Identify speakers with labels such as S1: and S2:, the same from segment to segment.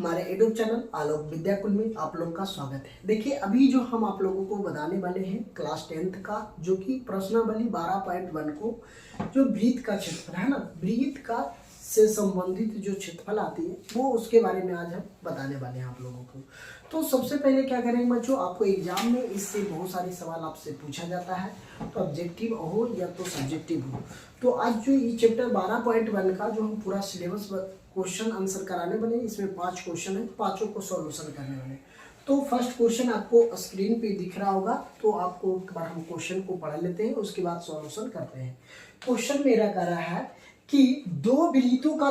S1: हमारे YouTube channel आलोक विद्याकुल में आप लोगों का स्वागत है। देखिए अभी जो हम आप लोगों को बताने वाले हैं क्लास 10th का जो कि प्रश्नावली 12.1 को जो वृत्त का क्षेत्रफल है ना, वृत्त का से संबंधित जो क्षेत्रफल आती है वो उसके बारे में आज हम बताने वाले हैं आप लोगों को। तो सबसे पहले क्या करेंगे बच्चों, आपको एग्जाम में इससे बहुत सारे सवाल आपसे पूछा जाता है, तो ऑब्जेक्टिव हो या तो सब्जेक्टिव हो। तो आज जो ये चैप्टर 12.1 का जो हम पूरा सिलेबस क्वेश्चन आंसर कराने वाले, इसमें 5 क्वेश्चन है, पांचों को सॉल्यूशन करने वाले। तो फर्स्ट क्वेश्चन आपको स्क्रीन पे दिख रहा होगा, तो आपको एक बार हम क्वेश्चन को पढ़ लेते हैं, उसके बाद सॉल्यूशन करते हैं। क्वेश्चन मेरा कह रहा है कि दो वृत्तों का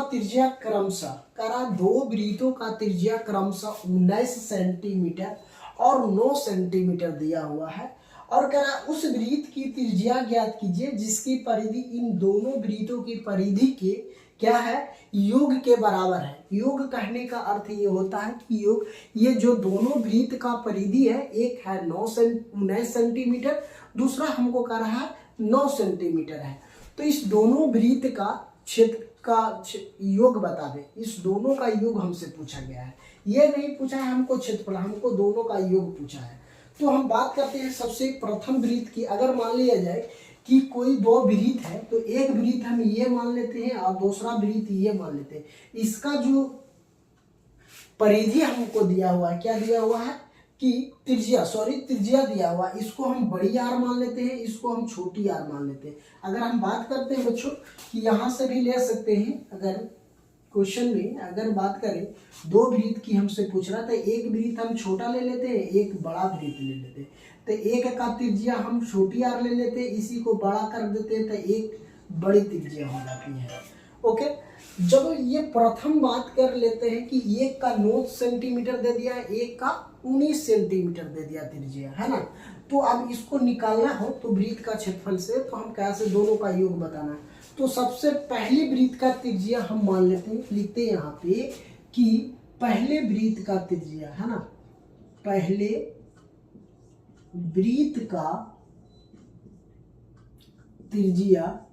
S1: त्रिज्या क्रमशः 19 सेंटीमीटर और 9 सेंटीमीटर दिया हुआ है, और कह रहा उस वृत्त की त्रिज्या ज्ञात कीजिए जिसकी परिधि इन दोनों वृत्तों की परिधि के क्या है, योग के बराबर है। योग कहने का अर्थ ये होता है कि योग, ये जो दोनों वृत्त का परिधि है, एक है 19 सेंटीमीटर, दूसरा हमको कह रहा है 9 सेंटीमीटर है। तो इस दोनों वृत्त का क्षेत्र का योग बता दे। इस दोनों का योग हमसे पूछा गया है, ये नहीं पूछा है हमको क्षेत्रफल, हमको दोनों का योग पूछा है। तो हम बात करते हैं सबसे प्रथम वृत्त की। अगर मान लिया जाए कि कोई दो वृत्त है, तो एक वृत्त हम ये मान लेते हैं और दूसरा वृत्त ये मान लेते हैं। इसका जो परिधि हमको दिया हुआ है, क्या दिया हुआ है कि त्रिज्या दिया हुआ, इसको हम बड़ी आर मान लेते हैं, इसको हम छोटी आर मान लेते हैं। अगर हम बात करते हैं बच्चों कि यहाँ से भी ले सकते हैं, अगर क्वेश्चन में अगर बात करें दो वृत्त की हमसे पूछ रहा था, एक वृत्त हम छोटा ले लेते हैं, एक बड़ा वृत्त ले लेते हैं। तो एक का त्रिज्या हम छोटी आर ले लेते हैं, इसी को बड़ा कर देते हैं, तो एक बड़ी त्रिज्या हो जाती है। ओके, जब ये प्रथम बात कर लेते हैं कि एक का 9 सेंटीमीटर दे दिया है, एक का 19 सेंटीमीटर दे दिया त्रिज्या, है ना। तो अब इसको निकालना हो तो वृत्त का क्षेत्रफल से, तो हम कैसे दोनों का योग बताना है। तो सबसे पहले वृत्त का त्रिज्या हम मान लेते हैं, लिखते हैं यहाँ पे कि पहले वृत्त का त्रिज्या, है ना, पहले वृत्त का त्रिज्या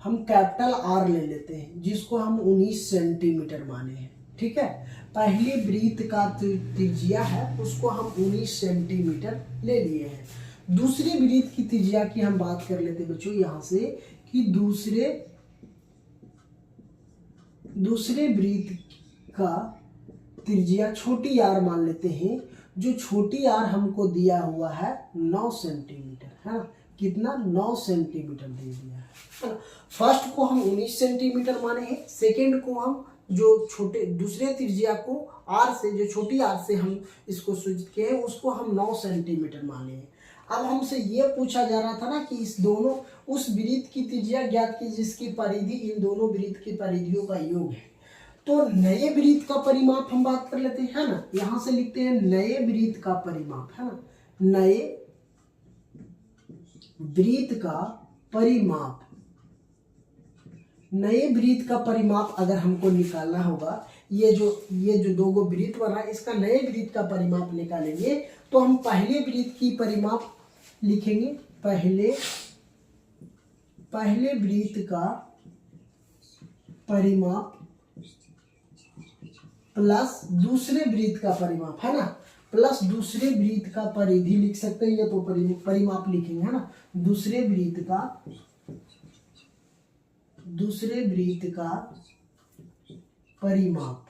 S1: हम कैपिटल आर ले लेते हैं, जिसको हम 19 सेंटीमीटर माने हैं। ठीक है, पहले वृत्त का त्रिज्या है उसको हम 19 सेंटीमीटर ले लिए हैं। दूसरे वृत्त की त्रिज्या की हम बात कर लेते हैं बच्चों यहाँ से कि दूसरे वृत्त का त्रिज्या छोटी आर मान लेते हैं, जो छोटी आर हमको दिया हुआ है 9 सेंटीमीटर, है ना। कितना, 9 सेंटीमीटर दे दिया है। फर्स्ट को हम 19 सेंटीमीटर माने हैं, सेकेंड को हम जो छोटे दूसरे त्रिज्या को आर से, जो छोटी आर से हम इसको सूचित किए हैं, उसको हम 9 सेंटीमीटर माने हैं। अब हमसे ये पूछा जा रहा था ना कि इस दोनों उस वृत्त की त्रिज्या ज्ञात की जिसकी परिधि इन दोनों वृत्त की परिधियों का योग है। तो नए वृत्त का परिमाप हम बात कर लेते हैं, है ना। यहां से लिखते हैं नए वृत्त का परिमाप, है ना, नए वृत्त का परिमाप। नए वृत्त का परिमाप अगर हमको निकालना होगा, ये जो दो गो वृत्त बना, इसका नए वृत्त का परिमाप निकालेंगे, तो हम पहले वृत्त की परिमाप लिखेंगे, पहले वृत्त का परिमाप प्लस दूसरे वृत्त का परिमाप, है ना, प्लस दूसरे वृत्त का परिधि लिख सकते हैं, या तो परिमाप लिखेंगे, है ना। दूसरे वृत्त का परिमाप।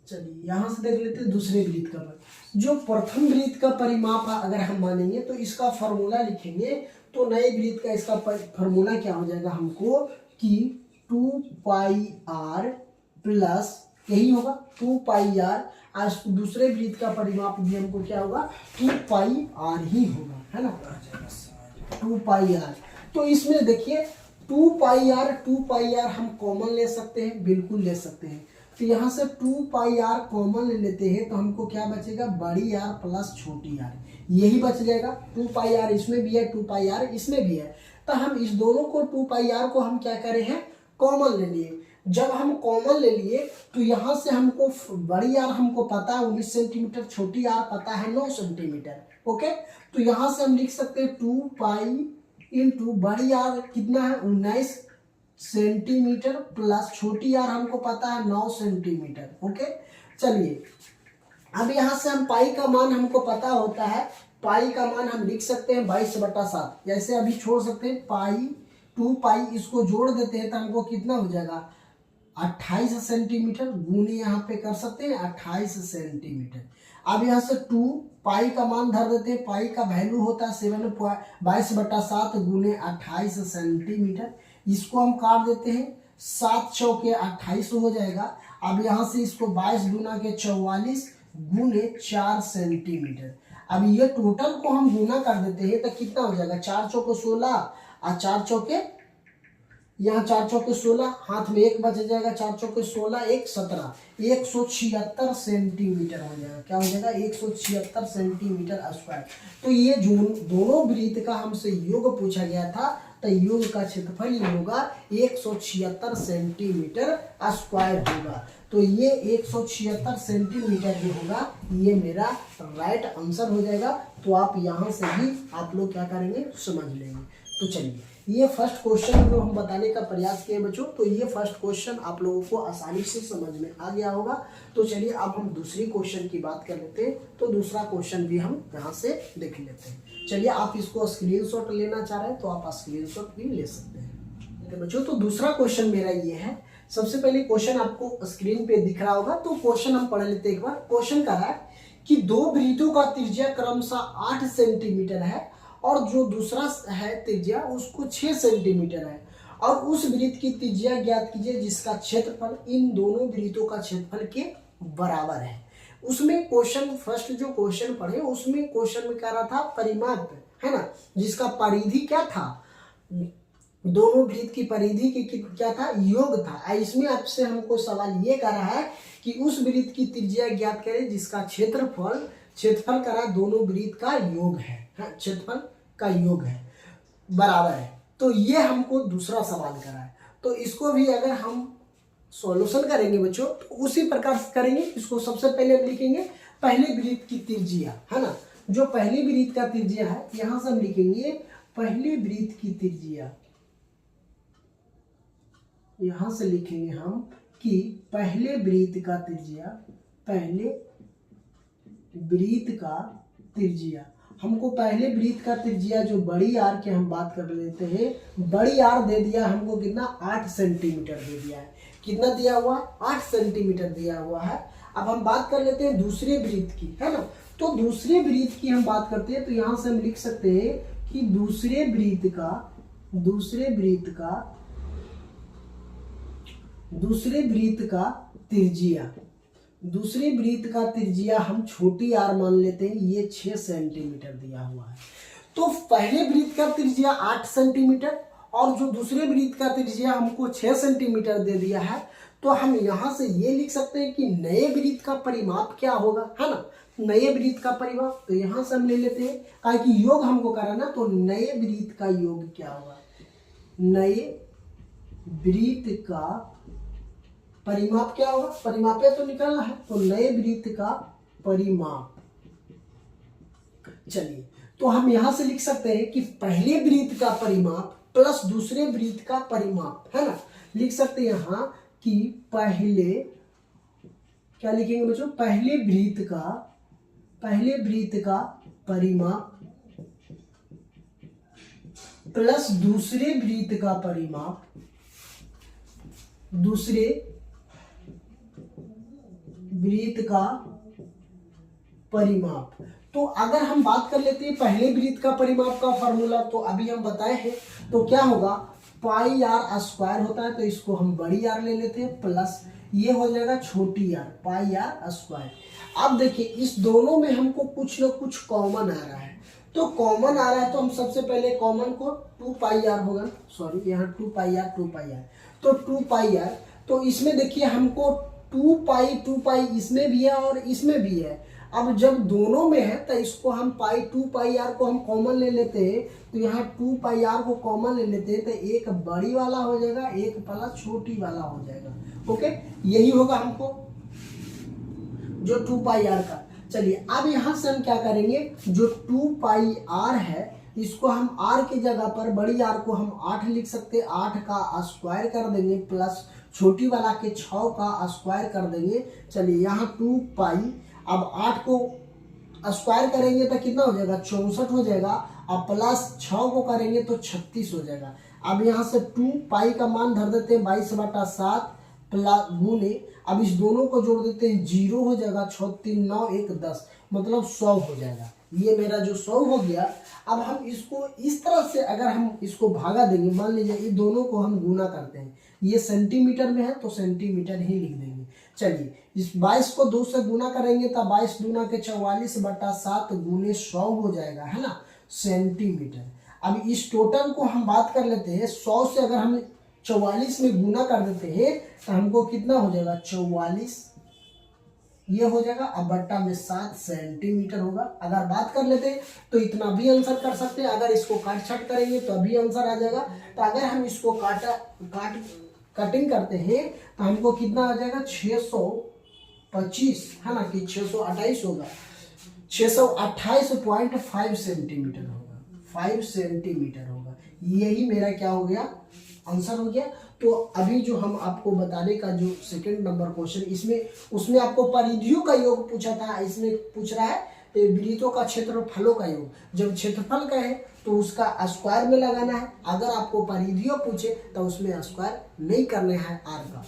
S1: चलिए यहां से देख लेते हैं दूसरे वृत्त का जो प्रथम वृत्त का परिमाप अगर हम मानेंगे तो इसका फॉर्मूला लिखेंगे, तो नए वृत्त का इसका फॉर्मूला क्या हो जाएगा हमको कि 2 पाई आर प्लस, यही होगा 2 पाई आर। आज दूसरे वृत्त का परिमाप भी हमको क्या होगा, 2 पाई आर ही होगा, है ना, 2 पाई आर। तो इसमें देखिए 2 पाई आर हम कॉमन ले सकते हैं, बिल्कुल ले सकते हैं। तो यहाँ से 2 पाई आर कॉमन ले लेते हैं, तो हमको क्या बचेगा, बड़ी आर प्लस छोटी आर, यही बच जाएगा। 2 पाई आर इसमें भी है, 2 पाई आर इसमें भी है, तो हम इस दोनों को 2 पाई आर को हम क्या करे हैं, कॉमन ले लिए। जब हम कॉमन ले लिए तो यहाँ से हमको बड़ी आर हमको पता है 19 सेंटीमीटर, छोटी आर पता है 9 सेंटीमीटर। ओके, तो यहाँ से हम लिख सकते हैं 2 पाई इंटू बड़ी आर कितना है 19 सेंटीमीटर प्लस छोटी आर हमको पता है 9 सेंटीमीटर। ओके, चलिए अब यहाँ से हम पाई का मान हमको पता होता है, पाई का मान हम लिख सकते हैं 22/7, जैसे अभी छोड़ सकते हैं पाई 2 पाई, इसको जोड़ देते हैं तो हमको कितना हो जाएगा 28 सेंटीमीटर, गुने यहाँ पे कर सकते हैं 28 सेंटीमीटर। अब यहाँ से 2 पाई का मान धर देते हैं, पाई का वैल्यू होता है 22/7 गुने 28 सेंटीमीटर, इसको हम काट देते हैं, 7 चौके 28 हो जाएगा। अब यहाँ से इसको 22 गुना के 44 गुने 4 सेंटीमीटर। अब ये टोटल को हम गुना कर देते हैं तो कितना हो जाएगा 4 चौके 16 और 4 चौके, यहाँ 4 चौके 16, हाथ में 1 बच जाएगा, 4 चौके 16 1 17, 176 सेंटीमीटर हो जाएगा। क्या हो जाएगा 176 सेंटीमीटर स्क्वायर। तो ये जो दोनों वृत्त का हमसे योग पूछा गया था, तो योग का क्षेत्रफल ये होगा 176 सेंटीमीटर स्क्वायर होगा। तो ये 176 सेंटीमीटर जो होगा ये मेरा राइट आंसर हो जाएगा। तो आप यहाँ से भी आप लोग क्या करेंगे समझ लेंगे। तो चलिए ये फर्स्ट क्वेश्चन जो हम बताने का प्रयास किए बच्चों, तो ये फर्स्ट क्वेश्चन आप लोगों को आसानी से समझ में आ गया होगा। तो चलिए अब हम दूसरी क्वेश्चन की बात कर लेते हैं। तो दूसरा क्वेश्चन भी हम यहाँ से देख लेते हैं। चलिए आप इसको स्क्रीनशॉट लेना चाह रहे हैं तो आप स्क्रीनशॉट भी ले सकते हैं बच्चों। तो दूसरा क्वेश्चन मेरा ये है, सबसे पहले क्वेश्चन आपको स्क्रीन पे दिख रहा होगा, तो क्वेश्चन हम पढ़ लेते हैं एक बार। क्वेश्चन कह रहा है कि 2 वृत्तों का त्रिज्या क्रमशः 8 सेंटीमीटर है और जो दूसरा है त्रिज्या उसको 6 सेंटीमीटर है, और उस वृत्त की त्रिज्या ज्ञात कीजिए जिसका क्षेत्रफल इन दोनों वृत्तों का क्षेत्रफल के बराबर है। उसमें क्वेश्चन फर्स्ट जो क्वेश्चन पढ़े उसमें क्वेश्चन में कह रहा था परिमाप है ना, जिसका परिधि क्या था, दोनों वृत्त की परिधि की क्या था योग था। इसमें आपसे हमको सवाल ये कर रहा है कि उस वृत्त की त्रिज्या ज्ञात करें जिसका क्षेत्रफल करा दोनों वृत्त का योग है, क्षेत्रफल का योग है बराबर है। तो ये हमको दूसरा सवाल करा है। तो इसको भी अगर हम सॉल्यूशन करेंगे बच्चों तो उसी प्रकार से करेंगे। इसको सबसे पहले हम लिखेंगे पहले वृत्त की त्रिज्या है ना, जो पहले वृत्त का त्रिज्या है यहां से हम लिखेंगे पहले वृत्त की त्रिज्या, यहां से लिखेंगे हम कि पहले वृत्त का त्रिज्या, पहले वृत्त का त्रिज्या, हमको पहले वृत्त का त्रिज्या जो बड़ी आर के हम बात कर लेते हैं, बड़ी आर दे दिया हमको कितना 8 सेंटीमीटर दे दिया है। कितना दिया हुआ 8 सेंटीमीटर दिया हुआ है। अब हम बात कर लेते हैं दूसरे वृत्त की है ना, तो दूसरे वृत्त की हम बात करते हैं तो यहां से हम लिख सकते हैं कि दूसरे वृत्त का त्रिज्या हम छोटी आर मान लेते हैं, ये 6 सेंटीमीटर दिया हुआ है। तो पहले वृत्त का त्रिज्या 8 सेंटीमीटर और जो दूसरे वृत्त का त्रिज्या हमको 6 सेंटीमीटर दे दिया है, तो हम यहाँ से ये लिख सकते हैं कि नए वृत्त का परिमाप क्या होगा है ना, नए वृत्त का परिमाप। तो यहाँ से हम ले लेते हैं कहा कि योग हमको कराना, तो नए वृत्त का योग क्या होगा, नए वृत्त का परिमाप क्या होगा, परिमाप तो निकालना है, तो नए वृत्त का परिमाप। चलिए तो हम यहां से लिख सकते हैं कि पहले वृत्त का परिमाप प्लस दूसरे वृत्त का परिमाप है ना, लिख सकते हैं यहां कि पहले क्या लिखेंगे बच्चों, पहले वृत्त का परिमाप प्लस दूसरे वृत्त का परिमाप, दूसरे वृत्त का परिमाप। तो अगर हम बात कर लेते हैं पहले वृत्त का परिमाप का फॉर्मूला, तो अभी हम बताए हैं, तो क्या होगा पाई आर स्क्वायर होता है, तो इसको हम बड़ी आर ले लेते हैं प्लस ये हो जाएगा छोटी आर पाई आर स्क्वायर। अब देखिए इस दोनों में हमको कुछ ना कुछ कॉमन आ रहा है, तो कॉमन आ रहा है तो हम सबसे पहले कॉमन को 2 पाई आर होगा, सॉरी यहाँ 2 पाई आर तो 2 पाई आर, तो इसमें देखिए हमको 2 पाई इसमें भी है और इसमें भी है। अब जब दोनों में है तो इसको हम 2 पाई आर को हम कॉमन ले लेते हैं, तो यहाँ 2 पाई आर को कॉमन ले लेते हैं तो एक बड़ी वाला हो जाएगा, एक प्लस छोटी वाला हो जाएगा। ओके, यही होगा हमको जो 2 पाई आर का। चलिए अब यहाँ से हम क्या करेंगे, जो 2 पाई आर है इसको हम आर की जगह पर बड़ी आर को हम 8 लिख सकते हैं, 8 का स्क्वायर कर देंगे प्लस छोटी वाला के 6 का स्क्वायर कर देंगे। चलिए यहाँ 2 पाई, अब 8 को स्क्वायर करेंगे तो कितना हो जाएगा 64 हो जाएगा, अब प्लस 6 को करेंगे तो 36 हो जाएगा। अब यहाँ से 2 पाई का मान धर देते हैं 22/7 प्लस गुने, अब इस दोनों को जोड़ देते हैं 0 हो जाएगा, 6 3 9 1 10 मतलब 100 हो जाएगा। ये मेरा जो 100 हो गया। अब हम इसको इस तरह से अगर हम इसको भागा देंगे, मान लीजिए ये दोनों को हम गुना करते हैं, ये सेंटीमीटर में है तो सेंटीमीटर ही लिख देंगे। चलिए इस 22 को 2 से गुना करेंगे तो 22 दूना के 44/7 गुने 100 हो जाएगा, है ना, सेंटीमीटर। अब इस टोटल को हम बात कर लेते हैं, 100 से अगर हम 44 में गुना कर देते हैं तो हमको कितना हो जाएगा 44 ये हो जाएगा, अब बट्टा में 7 सेंटीमीटर होगा। अगर बात कर लेते हैं तो इतना भी आंसर कर सकते हैं, अगर इसको काट छाट करेंगे तो अभी आंसर आ जाएगा। तो अगर हम इसको कटिंग करते हैं तो हमको कितना आ जाएगा 625, है ना, कि 628 होगा, 628.5 सेंटीमीटर होगा, 5 सेंटीमीटर होगा। यही मेरा क्या हो गया आंसर हो गया। तो अभी जो हम आपको बताने का जो सेकंड नंबर क्वेश्चन, इसमें उसमें आपको परिधियों का योग पूछा था, इसमें पूछ रहा है वृत्तों का क्षेत्रफलों का योग। जब क्षेत्रफल का है तो उसका स्क्वायर में लगाना है, अगर आपको परिधियों पूछे तो उसमें स्क्वायर नहीं करना है आर का,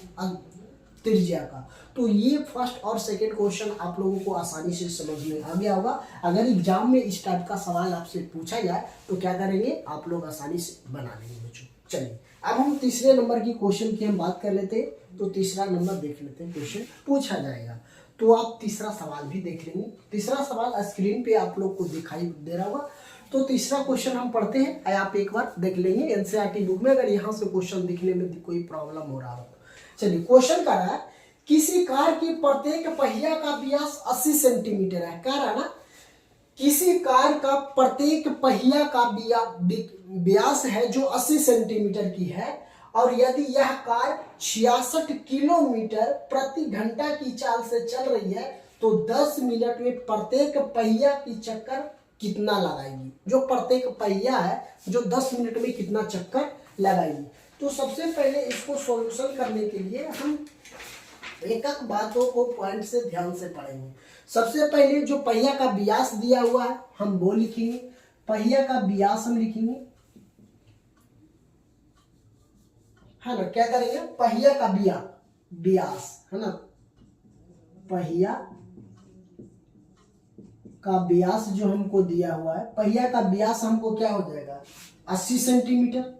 S1: त्रिज्या का। तो ये फर्स्ट और सेकंड क्वेश्चन आप लोगों को आसानी से समझ में आ गया होगा। अगर एग्जाम में इस टाइप का सवाल आपसे पूछा जाए तो क्या करेंगे, आप लोग आसानी से बना लेंगे बच्चों। चलिए अब हम तीसरे नंबर की क्वेश्चन की हम बात कर लेते हैं। तो तीसरा नंबर देख लेते हैं, क्वेश्चन पूछा जाएगा तो आप तीसरा सवाल भी देख लेंगे। तीसरा सवाल स्क्रीन पे आप लोग को दिखाई दे रहा होगा। तो तीसरा क्वेश्चन हम पढ़ते हैं, आप एक बार देख लेंगे एनसीईआरटी बुक में, अगर यहाँ से क्वेश्चन दिखने में कोई प्रॉब्लम हो रहा हो। चलिए क्वेश्चन कह रहा है किसी कार की प्रत्येक पहिया का व्यास 80 सेंटीमीटर है। कह रहा है ना, किसी कार का प्रत्येक पहिया का व्यास है जो 80 सेंटीमीटर की है, और यदि यह कार 66 किलोमीटर प्रति घंटा की चाल से चल रही है तो 10 मिनट में प्रत्येक पहिया की चक्कर कितना लगाएगी। जो प्रत्येक पहिया है जो 10 मिनट में कितना चक्कर लगाएगी। तो सबसे पहले इसको सॉल्यूशन करने के लिए हम एक एक बातों को पॉइंट से ध्यान से पढ़ेंगे। सबसे पहले जो पहिया का व्यास दिया हुआ है हम वो लिखेंगे, पहिया का व्यास हम लिखेंगे, है ना। क्या करेंगे, पहिया का व्यास, है ना, पहिया का व्यास जो हमको दिया हुआ है, पहिया का व्यास हमको क्या हो जाएगा 80 सेंटीमीटर।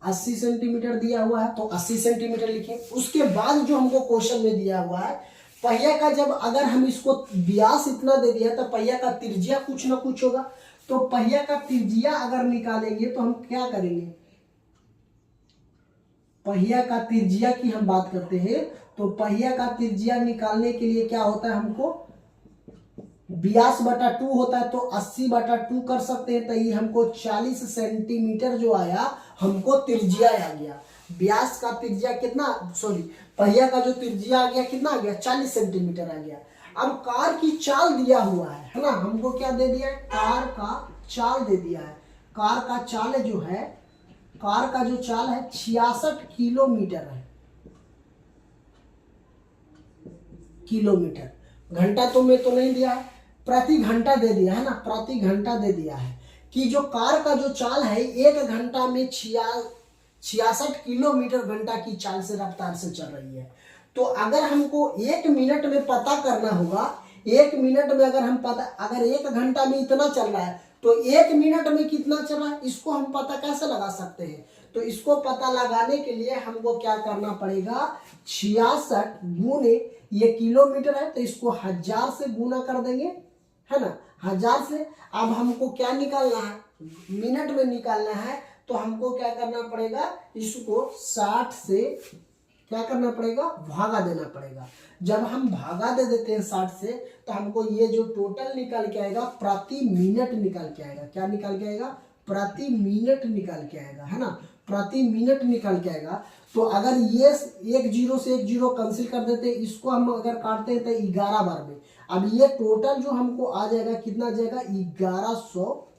S1: 80 सेंटीमीटर दिया हुआ है तो 80 सेंटीमीटर लिखें। उसके बाद जो हमको क्वेश्चन में दिया हुआ है, पहिया का जब अगर हम इसको व्यास इतना दे दिया तो पहिया का त्रिज्या कुछ ना कुछ होगा। तो पहिया का त्रिज्या अगर निकालेंगे तो हम क्या करेंगे, पहिया का त्रिज्या की हम बात करते हैं तो पहिया का त्रिज्या निकालने के लिए क्या होता है, हमको व्यास बटा 2 होता है तो 80/2 कर सकते हैं। तो ये हमको 40 सेंटीमीटर जो आया हमको त्रिज्या आ गया। व्यास का त्रिज्या कितना, सॉरी पहिया का जो त्रिज्या आ गया कितना आ गया 40 सेंटीमीटर आ गया। अब कार की चाल दिया हुआ है ना, हमको क्या दे दिया है, कार का चाल दे दिया है। कार का चाल जो है, कार का जो चाल है 66 किलोमीटर है, किलोमीटर। घंटा तो में तो नहीं दिया है, प्रति घंटा दे दिया है ना, प्रति घंटा दे दिया है कि जो कार का जो चाल है 1 घंटा में 66 किलोमीटर घंटा की चाल से रफ्तार से चल रही है। तो अगर हमको 1 मिनट में पता करना होगा, 1 मिनट में अगर हम पता, अगर 1 घंटा में इतना चल रहा है तो 1 मिनट में कितना चल रहा है, इसको हम पता कैसे लगा सकते हैं। तो इसको पता लगाने के लिए हमको क्या करना पड़ेगा, 66 गुने, ये किलोमीटर है तो इसको 1000 से गुना कर देंगे, है ना, 1000 से। अब हमको क्या निकालना है, मिनट में निकालना है तो हमको क्या करना पड़ेगा, इसको 60 से क्या करना पड़ेगा, भागा देना पड़ेगा। जब हम भागा दे देते हैं 60 से तो हमको ये जो टोटल निकल के आएगा प्रति मिनट निकल के आएगा। क्या निकल के आएगा, प्रति मिनट निकल के आएगा, है ना, प्रति मिनट निकल के आएगा। तो अगर ये 1 0 से 1 0 कैंसिल कर देते हैं, इसको हम अगर काटते हैं तो 11 बार में। अब ये टोटल जो हमको आ जाएगा कितना आ जाएगा 1100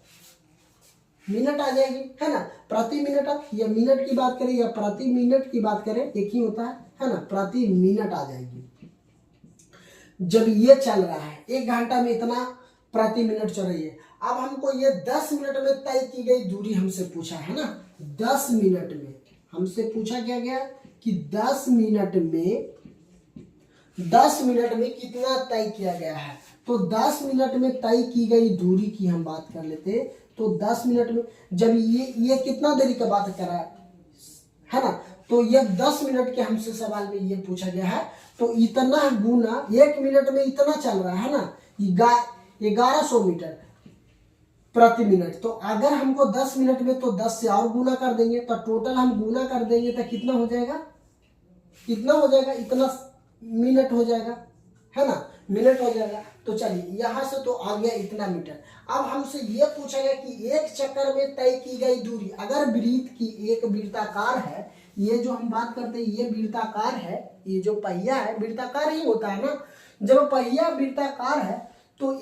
S1: मिनट आ जाएगी, है ना। प्रति मिनट, या मिनट की बात करें या प्रति मिनट की बात करें, एक ही होता है ना। प्रति मिनट आ जाएगी। जब ये चल रहा है 1 घंटा में इतना प्रति मिनट चल रही है। अब हमको ये 10 मिनट में तय की गई दूरी हमसे पूछा है ना। 10 मिनट में हमसे पूछा क्या गया कि 10 मिनट में कितना तय किया गया है। तो 10 मिनट में तय की गई दूरी की हम बात कर लेते। तो 10 मिनट में जब ये कितना देरी का बात करा है ना, तो ये 10 मिनट के हमसे सवाल में ये पूछा गया है। तो इतना गुना 1 मिनट में इतना चल रहा है ना, 1100 मीटर प्रति मिनट। तो अगर हमको 10 मिनट में, तो 10 से और गुना कर देंगे, तो टोटल हम गुना कर देंगे तो कितना हो जाएगा, इतना मिनट हो जाएगा, है ना, मिनट हो जाएगा। तो चलिए यहाँ से तो आ गया इतना मीटर। अब हमसे ये पूछा गया कि एक चक्कर में तय की गई दूरी, अगर वृत्त की एक वृत्ताकार है, ये जो हम बात करते हैं ये वृत्ताकार है, ये जो पहिया है वृत्ताकार ही होता है ना। जब पहिया वृत्ताकार है तो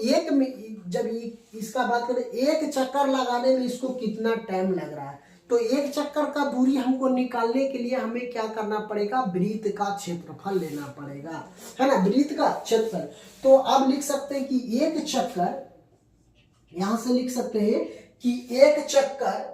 S1: जब इसका बात करें, एक चक्कर लगाने में इसको कितना टाइम लग रहा है। तो एक चक्कर का दूरी हमको निकालने के लिए हमें क्या करना पड़ेगा, वृत्त का क्षेत्रफल लेना पड़ेगा, है ना, वृत्त का क्षेत्रफल। तो अब लिख सकते हैं कि एक चक्कर, यहां से लिख सकते हैं कि एक चक्कर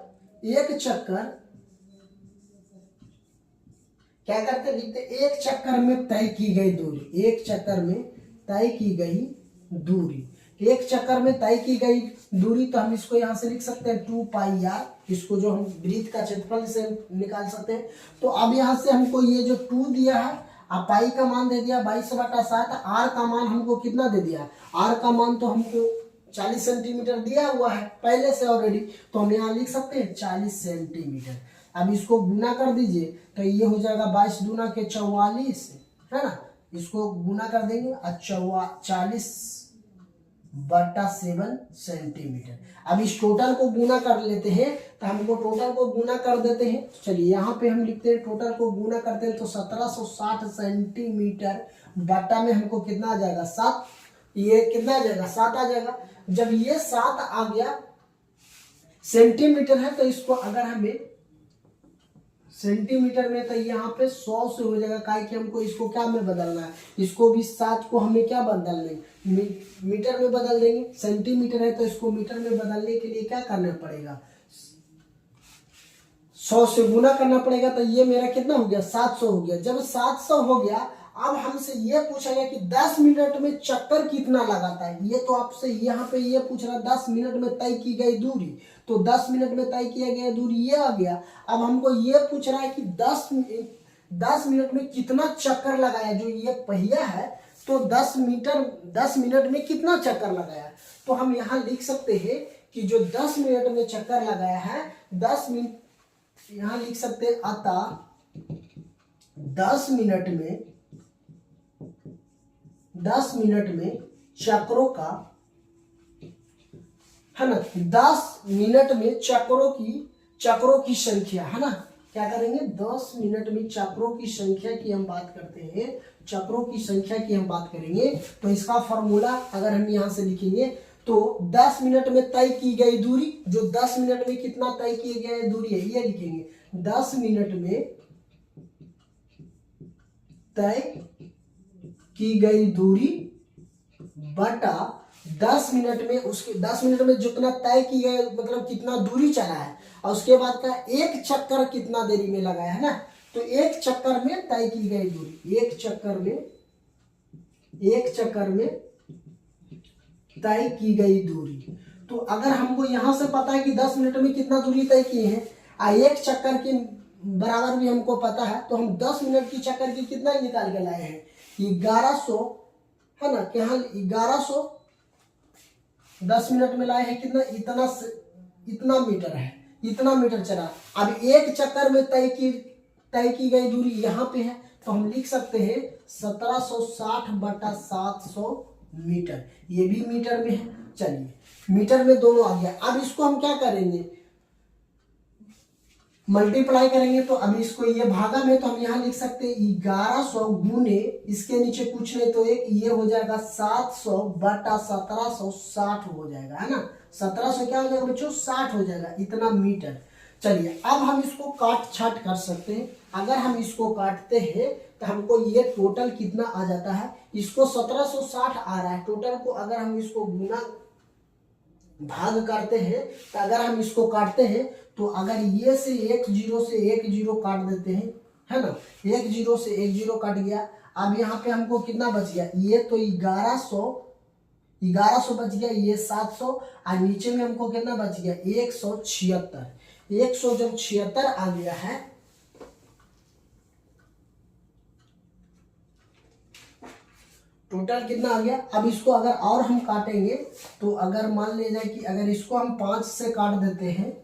S1: क्या करते, लिखते एक चक्कर में तय की गई दूरी, एक चक्कर में तय की गई दूरी, एक चक्कर में तय की गई दूरी। तो हम इसको यहाँ से लिख सकते हैं 2πr, इसको जो हम वृत्त का क्षेत्रफल से निकाल सकते हैं। तो अब यहाँ से हमको ये जो 2 दिया है, अब पाई का मान दे दिया 22/7, आर का मान हमको कितना दे दिया, आर का मान तो हमको 40 सेंटीमीटर दिया हुआ है पहले से ऑलरेडी। तो हम यहाँ लिख सकते हैं 40 सेंटीमीटर। अब इसको गुना कर दीजिए तो ये हो जाएगा 22 दूना के 44, है ना, इसको गुना कर देंगे 40/7 सेंटीमीटर। अब इस टोटल को गुना कर लेते हैं, तो हमको टोटल को गुना कर देते हैं। चलिए यहाँ पे हम लिखते हैं टोटल को गुना करते हैं, तो 1760 सेंटीमीटर बटा में हमको कितना आ जाएगा, 7, ये कितना आ जाएगा, 7 आ जाएगा। जब ये 7 आ गया सेंटीमीटर है, तो इसको अगर हमें सेंटीमीटर में, तो यहाँ पे 100 से हो जाएगा, काहे कि हमको इसको क्या में बदलना है, इसको भी 7 को हमें क्या बदल देंगे, मीटर में बदल देंगे। सेंटीमीटर है तो इसको मीटर में बदलने के लिए क्या करना पड़ेगा, 100 से गुना करना पड़ेगा। तो ये मेरा कितना हो गया, 700 हो गया। जब 700 हो गया, अब हमसे ये पूछा गया कि 10 मिनट में चक्कर कितना लगाता है। ये तो आपसे यहाँ पे ये पूछ रहा है 10 मिनट में तय की गई दूरी, तो 10 मिनट में तय किया गया दूरी ये आ गया। अब हमको ये पूछ रहा है कि 10 मिनट में कितना चक्कर लगाया, जो ये पहिया है, तो 10 मिनट में कितना चक्कर लगाया। तो हम यहाँ लिख सकते हैं कि जो 10 मिनट में चक्कर लगाया है, 10 मिनट यहाँ लिख सकते हैं, अतः 10 मिनट में चक्रों का, है ना, 10 मिनट में चक्रों की संख्या, है ना, क्या करेंगे, 10 मिनट में चक्रों की संख्या की हम बात करते हैं, चक्रों की संख्या की हम बात करेंगे। तो इसका फॉर्मूला अगर हम यहां से लिखेंगे, तो 10 मिनट में तय की गई दूरी, जो 10 मिनट में कितना तय किए गए दूरी है, ये लिखेंगे 10 मिनट में तय की गई दूरी बटा 10 मिनट में, उसके 10 मिनट में जितना तय की गई, मतलब कितना दूरी चला है, और उसके बाद का एक चक्कर कितना देरी में लगाया है ना। तो एक चक्कर में तय की गई दूरी, एक चक्कर में तय की गई दूरी। तो अगर हमको यहां से पता है कि 10 मिनट में कितना दूरी तय किए हैं, एक चक्कर के बराबर भी हमको पता है, तो हम 10 मिनट की चक्कर की कितना निकाल के लाए हैं, 1100, है ना, कि हाँ 1100 10 मिनट में लाए हैं, कितना, इतना मीटर है, इतना मीटर चला। अब एक चक्कर में तय की गई दूरी यहाँ पे है, तो हम लिख सकते हैं 1760/700 मीटर, ये भी मीटर में है। चलिए मीटर में दोनों आ गया। अब इसको हम क्या करेंगे, मल्टीप्लाई करेंगे तो अभी इसको ये भागा में तो हम यहाँ लिख सकते हैं 1100 गुने इसके नीचे कुछ नहीं तो एक ये हो जाएगा 700 बटा 1760 हो जाएगा, है ना। 1700 क्या हो जाएगा बच्चों 60 हो जाएगा, इतना मीटर। चलिए अब हम इसको काट छाट कर सकते हैं। अगर हम इसको काटते हैं तो हमको ये टोटल कितना आ जाता है, इसको 1760 आ रहा है टोटल को। अगर हम इसको गुना भाग करते हैं तो अगर हम इसको काटते हैं तो अगर ये से एक जीरो काट देते हैं, है ना, एक जीरो से एक जीरो कट गया। अब यहाँ पे हमको कितना बच गया, ये तो 1100 बच गया, ये 700 और नीचे में हमको कितना बच गया 176। 100 जब 76 आ गया है टोटल कितना आ गया। अब इसको अगर और हम काटेंगे तो अगर मान लिया जाए कि अगर इसको हम 5 से काट देते हैं,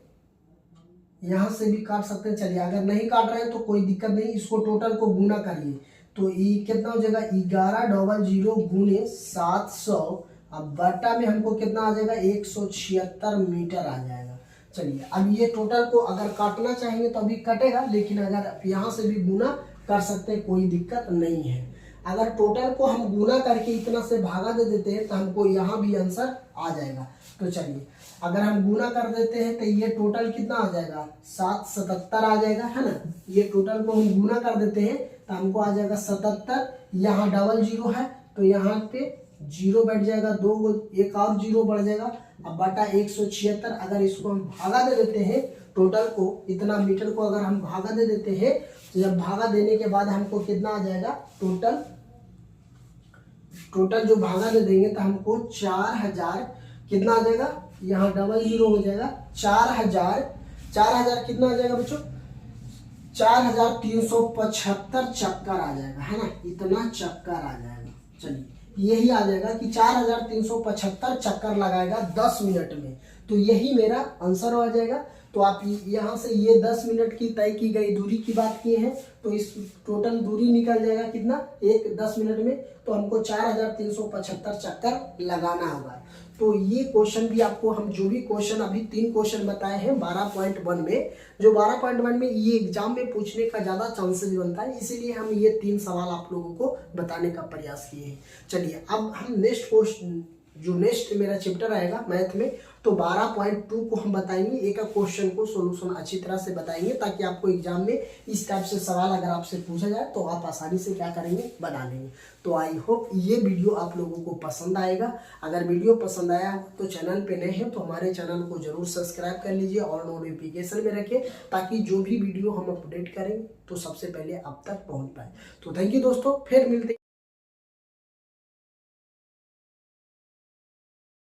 S1: यहां से भी काट सकते हैं। चलिए अगर नहीं काट रहे हैं तो कोई दिक्कत नहीं, इसको टोटल को गुना करिए तो ये कितना हो जाएगा 1100 गुने 700, अब बटा में हमको कितना आ जाएगा 176 मीटर आ जाएगा। चलिए अब ये टोटल को अगर काटना चाहेंगे तो अभी कटेगा, लेकिन अगर यहाँ से भी गुना कर सकते हैं, कोई दिक्कत नहीं है। अगर टोटल को हम गुना करके इतना से भागा दे देते हैं तो हमको यहाँ भी आंसर आ जाएगा। तो चलिए अगर हम गुना कर देते हैं तो ये टोटल कितना आ जाएगा 777 आ जाएगा, है ना। ये टोटल को हम गुना कर देते हैं तो हमको आ जाएगा 77। यहाँ डबल जीरो है तो यहाँ पे जीरो बैठ जाएगा, एक और जीरो बढ़ जाएगा, अब बटा 176। अगर इसको हम भागा दे देते हैं टोटल को, इतना मीटर को अगर हम भागा दे देते हैं तो जब भागा देने के बाद हमको कितना आ जाएगा टोटल जो भागा दे देंगे तो हमको 4000 कितना आ जाएगा, यहाँ डबल जीरो हो जाएगा 4000 कितना आ जाएगा बच्चों 4375 चक्कर आ जाएगा, है ना, इतना चक्कर आ जाएगा। चलिए यही आ जाएगा कि 4375 चक्कर लगाएगा 10 मिनट में, तो यही मेरा आंसर हो जाएगा। तो आप यहाँ से ये 10 मिनट की तय की गई दूरी की बात किए हैं तो इस टोटल दूरी निकल जाएगा कितना 10 मिनट में, तो हमको 4375 चक्कर लगाना होगा। तो ये क्वेश्चन भी आपको हम जो भी क्वेश्चन अभी 3 क्वेश्चन बताए हैं 12.1 में, जो 12.1 में ये एग्जाम में पूछने का ज़्यादा चांसेस बनता है, इसीलिए हम ये 3 सवाल आप लोगों को बताने का प्रयास किए हैं। चलिए अब हम नेक्स्ट मेरा चैप्टर आएगा मैथ में, तो 12.2 को हम बताएंगे, एक क्वेश्चन को सोल्यूशन अच्छी तरह से बताएंगे ताकि आपको एग्जाम में इस टाइप से सवाल अगर आपसे पूछा जाए तो आप आसानी से क्या करेंगे बना लेंगे। तो आई होप ये वीडियो आप लोगों को पसंद आएगा। अगर वीडियो पसंद आया तो चैनल पे नए हैं तो हमारे चैनल को जरूर सब्सक्राइब कर लीजिए और नोटिफिकेशन में रखें ताकि जो भी वीडियो हम अपडेट करें तो सबसे पहले आप तक पहुँच पाए। तो थैंक यू दोस्तों, फिर मिलते